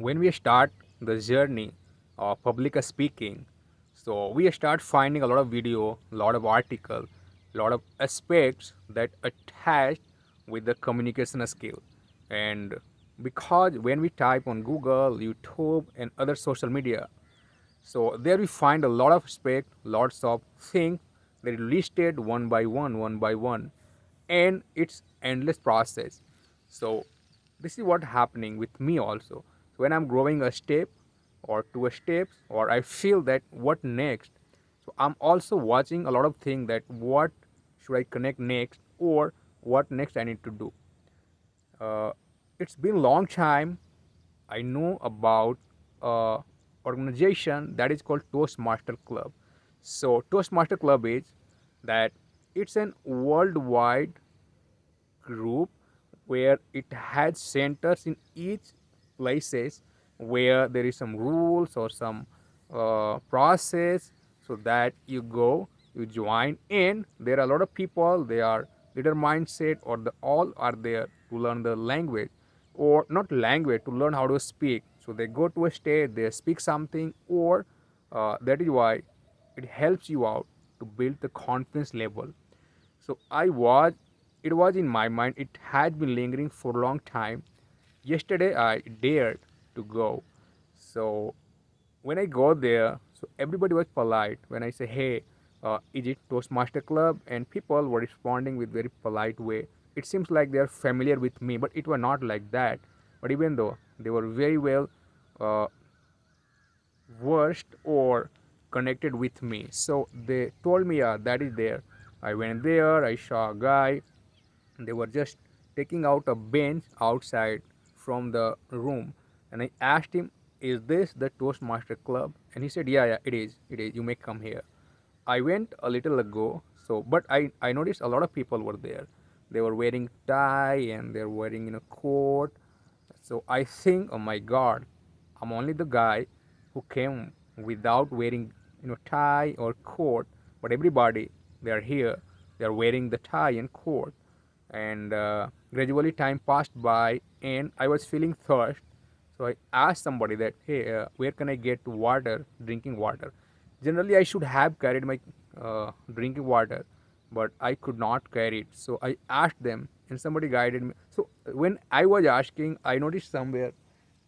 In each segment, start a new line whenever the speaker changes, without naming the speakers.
when we start the journey of public speaking, so we start finding a lot of video, a lot of article, a lot of aspects that attached with the communication skill. And because when we type on Google, YouTube, and other social media, so there we find a lot of spec, lots of things that are listed one by one, and it's endless process. So this is what happening with me also. So when I'm growing a step or two steps, or I feel that what next. So I'm also watching a lot of things that what should I connect next or what next I need to do. Uh, it's been a long time I know about a organization that is called Toastmaster Club. So Toastmaster Club is that it's an worldwide group where it has centers in each places where there is some rules or some process, so that you go, you join in. There are a lot of people, they are leader mindset, or the all are there to learn the language, or not language, to learn how to speak. So they go to a state, they speak something, or that is why it helps you out to build the confidence level. So it was in my mind, it had been lingering for a long time. Yesterday I dared to go. So when I go there, so everybody was polite. When I say, hey, is it Toastmaster Club? And people were responding with very polite way. It seems like they are familiar with me, but it was not like that. But even though they were very well uh, versed or connected with me, so they told me, yeah, that is there. I went there, I saw a guy, they were just taking out a bench outside from the room, and I asked him, is this the Toastmaster Club? And he said, yeah, yeah, it is, you may come here. I went a little ago, so but I noticed a lot of people were there. They were wearing tie and they're wearing coat. So I think, oh my god, I'm only the guy who came without wearing tie or coat, but everybody, they are here, they are wearing the tie and coat. And gradually time passed by and I was feeling thirst. So I asked somebody that, hey, where can I get water, drinking water? Generally I should have carried my drinking water, but I could not carry it. So I asked them and somebody guided me. So when I was asking, I noticed somewhere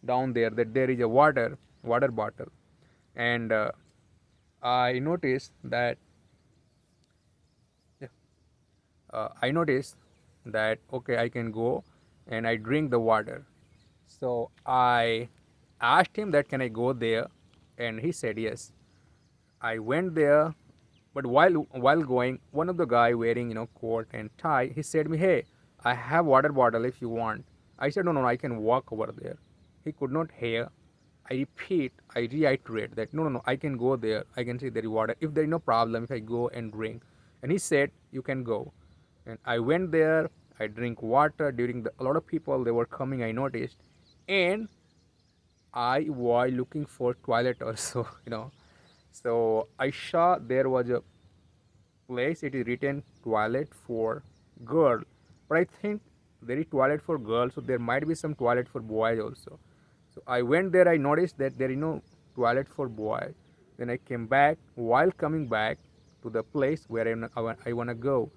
down there that there is a water bottle. And I noticed that, yeah, I noticed that, okay, I can go and I drink the water. So I asked him that, can I go there? And he said yes. I went there, but while going, one of the guy wearing coat and tie, he said me, hey, I have water bottle if you want. I said, no, no, no, I can walk over there. He could not hear. I reiterate that, no, no, no, I can go there. I can see there is water. If there is no problem, if I go and drink. And he said, you can go. And I went there. I drink water. During a lot of people, they were coming, I noticed. And I was looking for toilet also, So I saw there was a place, it is written toilet for girl, but I think there is toilet for girls, so there might be some toilet for boys also. So I went there, I noticed that there is no toilet for boys. Then I came back. While coming back to the place where I want to go,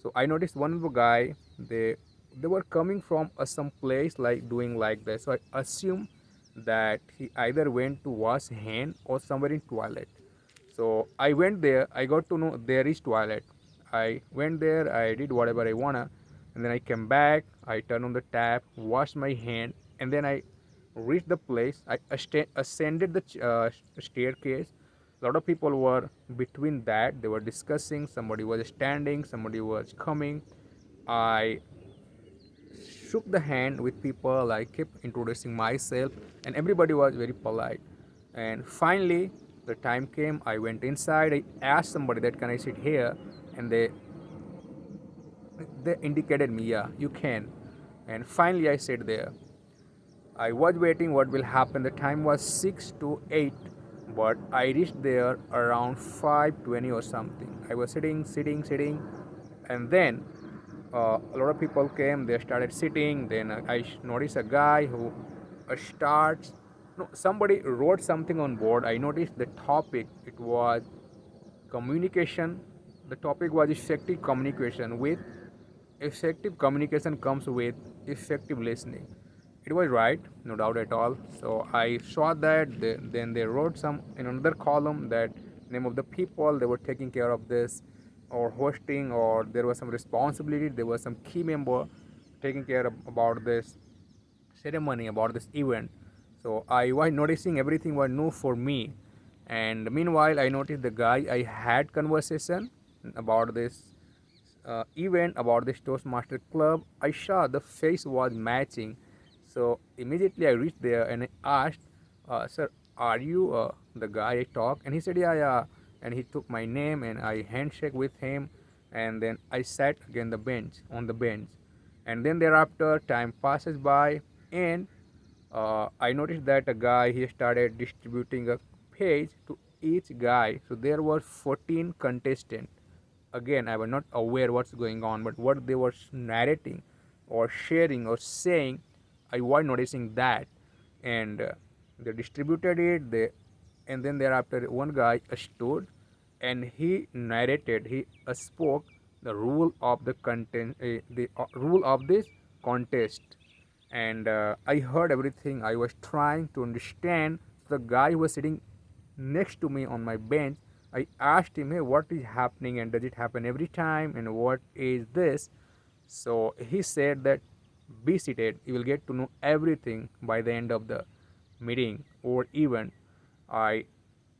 so I noticed one of the guy, they were coming from some place like doing like that. So I assume that he either went to wash hand or somewhere in toilet. So I went there, I got to know there is toilet. I went there, I did whatever I wanna, and then I came back, I turned on the tap, washed my hand, and then I reached the place. I ascended the staircase. A lot of people were between that, they were discussing, somebody was standing, somebody was coming. I shook the hand with people, I kept introducing myself, and everybody was very polite. And finally, the time came, I went inside, I asked somebody that, can I sit here? And they indicated me, yeah, you can. And finally I sat there. I was waiting what will happen. The time was 6 to 8, but I reached there around 5:20 or something. I was sitting, and then a lot of people came. They started sitting. Then I noticed a guy who starts. No, somebody wrote something on board. I noticed the topic, it was communication. The topic was effective communication. With effective communication comes with effective listening. It was right, no doubt at all. So I saw that. Then they wrote some in another column that name of the people they were taking care of this, or hosting, or there was some responsibility. There was some key member taking care of, about this ceremony, about this event. So I was noticing everything was new for me. And meanwhile, I noticed the guy I had conversation about this event, about this Toastmaster club. I saw the face was matching. So immediately I reached there and I asked, sir, are you the guy I talked? And he said, yeah, yeah. And he took my name and I handshake with him. And then I sat again the bench on the bench. And then thereafter time passes by, and I noticed that a guy he started distributing a page to each guy. So there were 14 contestants. Again, I was not aware what's going on, but what they were narrating or sharing or saying, I was noticing that. And they distributed it. And then thereafter one guy stood and he narrated, he spoke the rule of the content, the rule of this contest. And I heard everything. I was trying to understand. The guy who was sitting next to me on my bench, I asked him, hey, what is happening and does it happen every time and what is this? So he said that be seated, you will get to know everything by the end of the meeting or event. I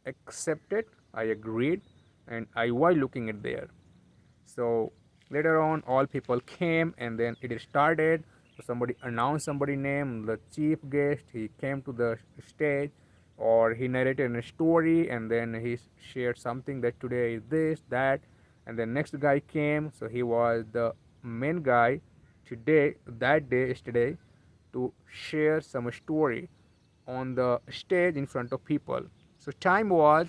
accepted, I agreed, and I was looking at there. So later on, all people came, and then it started. Somebody announced somebody name, the chief guest. He came to the stage, or he narrated a story, and then he shared something that today is this, that, and then next guy came. So he was the main guy today, that day, yesterday, to share some story on the stage in front of people. So time was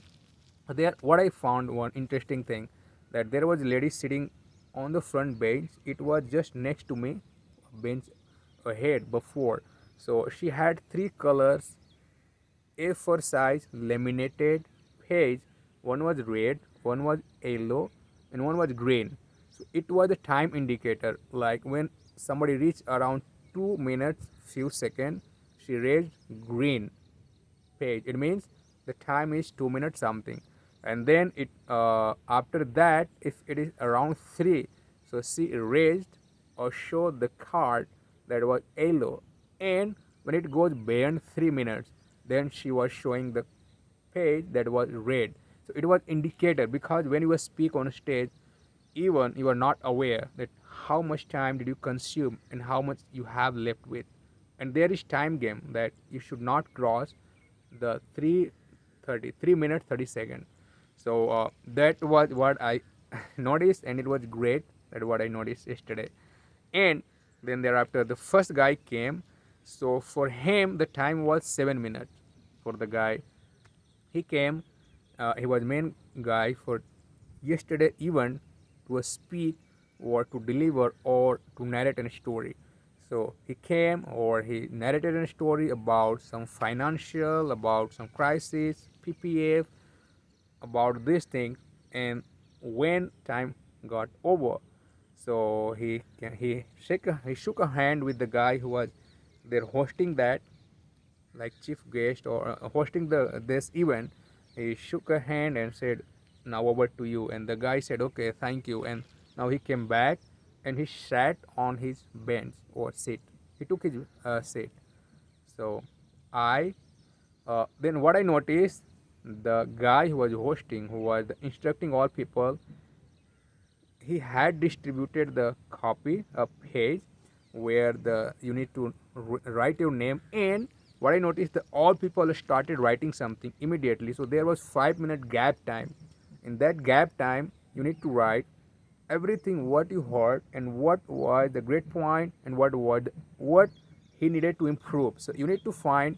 there. What I found one interesting thing, that there was a lady sitting on the front bench. It was just next to me, bench ahead before. So she had three colors A4 size laminated page. One was red, one was yellow, and one was green. So it was a time indicator. Like when somebody reached around 2 minutes, few seconds, she raised green page. It means the time is 2 minutes something. And then it after that, if it is around 3, so she raised or showed the card that was yellow. And when it goes beyond 3 minutes, then she was showing the page that was red. So it was indicator, because when you speak on stage, even you are not aware that how much time did you consume and how much you have left with. And there is time game that you should not cross the 3 minutes 30 seconds. So that was what I noticed, and it was great. That what I noticed yesterday. And then thereafter the first guy came. So for him the time was 7 minutes. For the guy, he came, he was main guy for yesterday event, to speak or to deliver or to narrate a story. So he came, or he narrated a story about some financial, about some crisis, PPF, about this thing. And when time got over, so he shook a hand with the guy who was there hosting that, like chief guest, or hosting the this event. He shook a hand and said, now over to you. And the guy said, okay, thank you. And now he came back and he sat on his bench or seat. He took his seat. So I then what I noticed, the guy who was hosting, who was instructing all people, he had distributed the copy, a page where the you need to write your name. And what I noticed, that all people started writing something immediately. So there was 5 minute gap time. In that gap time, you need to write everything what you heard and what was the great point and what he needed to improve. So you need to find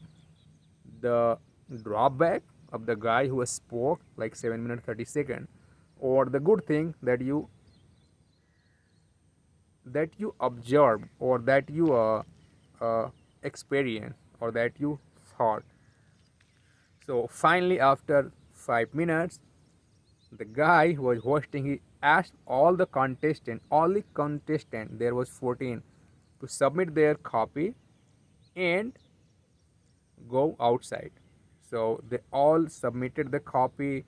the drawback of the guy who spoke like 7 minutes 30 seconds, or the good thing that you observed, or that you experience, or that you thought. So finally, after 5 minutes, the guy who was hosting, he asked all the contestant, there was 14, to submit their copy and go outside. So they all submitted the copy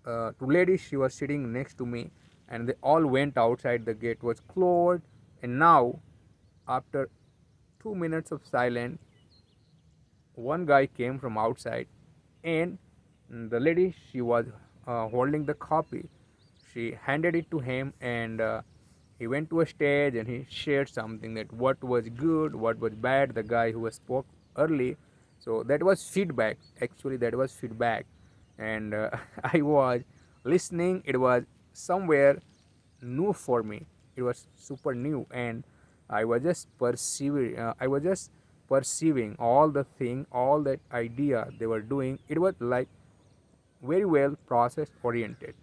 to lady. She was sitting next to me, and they all went outside. The gate was closed, and now, after 2 minutes of silence, one guy came from outside, and the lady, she was holding the copy. She handed it to him, and he went to a stage and he shared something, that what was good, what was bad, the guy who spoke early. So that was feedback, actually that was feedback. And I was listening. It was somewhere new for me. It was super new, and I was just perceiving all the thing, all that idea they were doing. It was like very well process oriented.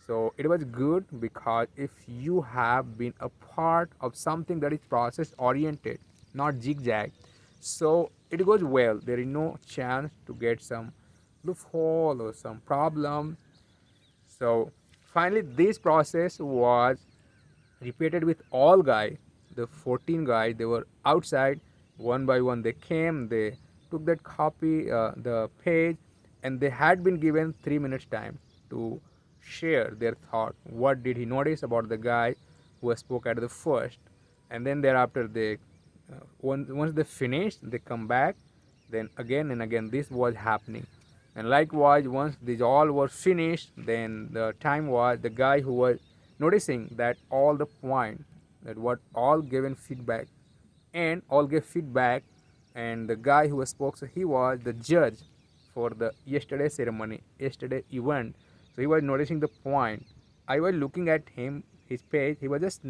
So it was good, because if you have been a part of something that is process oriented, not zigzag, so it goes well. There is no chance to get some loophole or some problem. So finally, this process was repeated with all guy. The 14 guys, they were outside. One by one they came, they took that copy, the page, and they had been given 3 minutes time to share their thought. What did he notice about the guy who spoke at the first? And then thereafter, they once they finished, they come back. Then again and again this was happening. And likewise, once these all were finished, then the time was the guy who was noticing that all the point, that what all given feedback, and all gave feedback. And the guy who spoke, so he was the judge for the yesterday ceremony, yesterday event. So he was noticing the point. I was looking at him, his page. He was just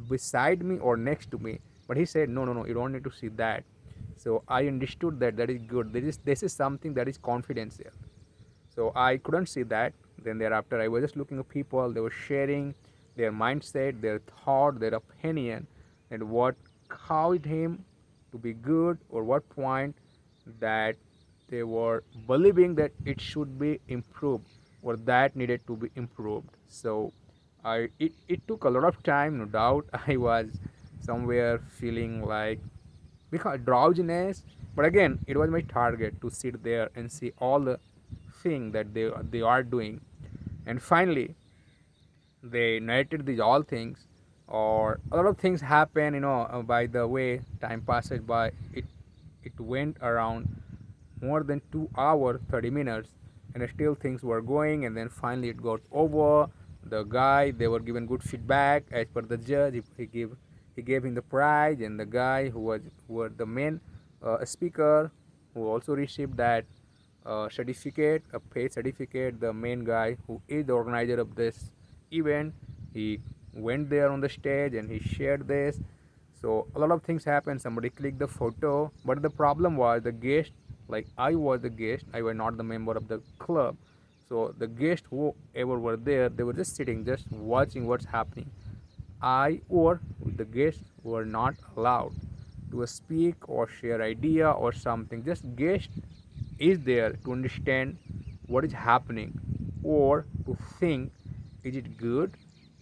beside me or next to me, but he said, no, no, no, you don't need to see that. So I understood that that is good. This is something that is confidential. So I couldn't see that. Then thereafter, I was just looking at people. They were sharing their mindset, their thought, their opinion, and what caused him to be good, or what point that they were believing that it should be improved, or that needed to be improved. So it took a lot of time, no doubt. I was somewhere feeling like, because drowsiness, but again, it was my target to sit there and see all the thing that they are doing. And finally, they narrated these all things, or a lot of things happen, by the way time passes by. It went around more than 2 hours 30 minutes, and still things were going. And then finally it got over. The guy, they were given good feedback as per the judge. He gave him the prize. And the guy who was the main speaker, who also received that certificate, a paid certificate, the main guy who is the organizer of this event, he went there on the stage and he shared this. So a lot of things happened. Somebody clicked the photo, but the problem was the guest. Like, I was the guest, I was not the member of the club. So the guests, whoever were there, they were just sitting, just watching what's happening. I or the guests were not allowed to speak or share idea or something. Just guest is there to understand what is happening, or to think, is it good,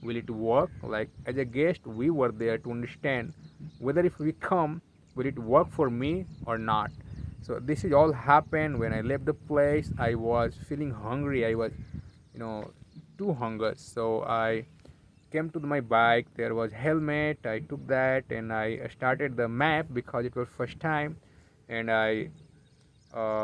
will it work. Like, as a guest, we were there to understand whether if we come, will it work for me or not. So this is all happened. When I left the place, I was feeling hungry. I was, you know too hungry. So I came to my bike. There was helmet. I took that and I started the map, because it was first time. And I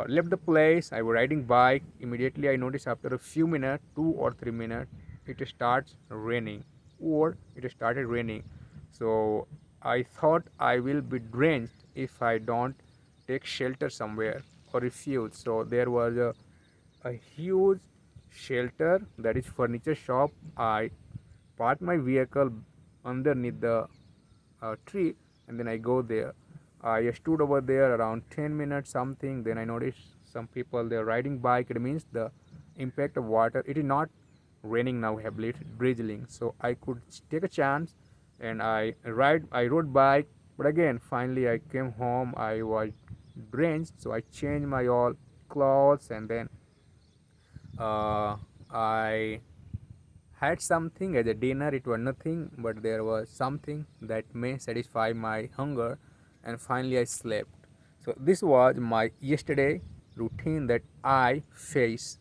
left the place. I was riding bike. Immediately I noticed, after a few minutes, 2 or 3 minutes, it starts raining, or it started raining. So I thought I will be drenched if I don't take shelter somewhere or refuse. So there was a huge shelter, that is furniture shop. I park my vehicle underneath the tree, and then I go there. I stood over there around 10 minutes something. Then I noticed some people, they're riding bike. It means the impact of water. It is not raining now heavily, it's drizzling. So I could take a chance, and I rode bike. But again, finally I came home. I was drenched, so I changed my all clothes, and then I had something as a dinner. It was nothing, but there was something that may satisfy my hunger, and finally I slept. So this was my yesterday routine that I face